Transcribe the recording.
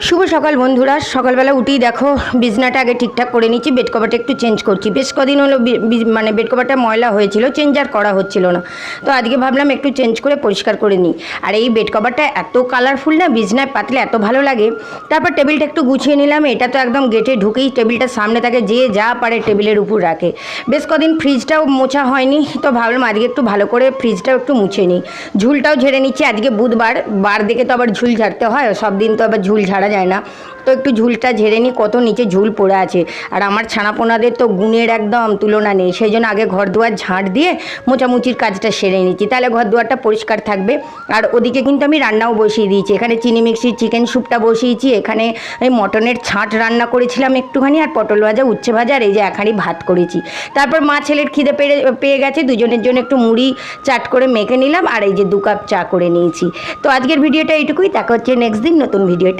শুভ সকাল বন্ধুরা। সকালবেলা উঠেই দেখো বিছনাটা আগে ঠিকঠাক করে নিচ্ছি, বেড কভারটা একটু চেঞ্জ করছি। বেশ কদিন হলো মানে বেড কভারটা ময়লা হয়েছিল, চেঞ্জ আর করা হচ্ছিল না, তো আজকে ভাবলাম একটু চেঞ্জ করে পরিষ্কার করে নিই। আর এই বেড কভারটা এত কালারফুল না, বিছনায় পাতলে এত ভালো লাগে। তারপর টেবিলটা একটু গুছিয়ে নিলাম। এটা তো একদম গেটে ঢুকেই টেবিলটার সামনে থাকে, যে যা পারে টেবিলের উপর রাখে। বেশ কদিন ফ্রিজটাও মোছা হয়নি, তো ভাবলাম আজকে একটু ভালো করে ফ্রিজটাও একটু মুছে নিই। ঝুলটাও ঝেড়ে নিচ্ছি, আজকে বুধবার, বার দেখে তো আবার ঝুল ঝাড়তে হয়, সব দিন তো আবার ঝুল ঝাড়া যায় না। তো একটু ঝুলটা ঝেড়ে নিই, কত নিচে ঝুল পড়ে আছে। আর আমার ছানাপোনাদের তো গুণের একদম তুলনা নেই, সেই জন্য আগে ঘর দুয়ার ঝাঁট দিয়ে মোছামুচির কাজটা সেরে নিচ্ছি, তাহলে ঘর দুয়ারটা পরিষ্কার থাকবে। আর ওদিকে কিন্তু আমি রান্নাও বসিয়ে দিয়েছি। এখানে চিনি মিক্সির চিকেন স্যুপটা বসিয়েছি, এখানে এই মটনের ছাঁট রান্না করেছিলাম একটুখানি, আর পটল ভাজা, উচ্ছে ভাজা, আর এই যে এখানি ভাত করেছি। তারপর মা ছেলের খিদে পেয়ে গেছে, দুজনের জন্য একটু মুড়ি চাট করে মেখে নিলাম, আর এই যে 2 কাপ চা করে নিয়েছি। তো আজকের ভিডিওটা এইটুকুই, দেখা হচ্ছে নেক্সট দিন নতুন ভিডিওটা।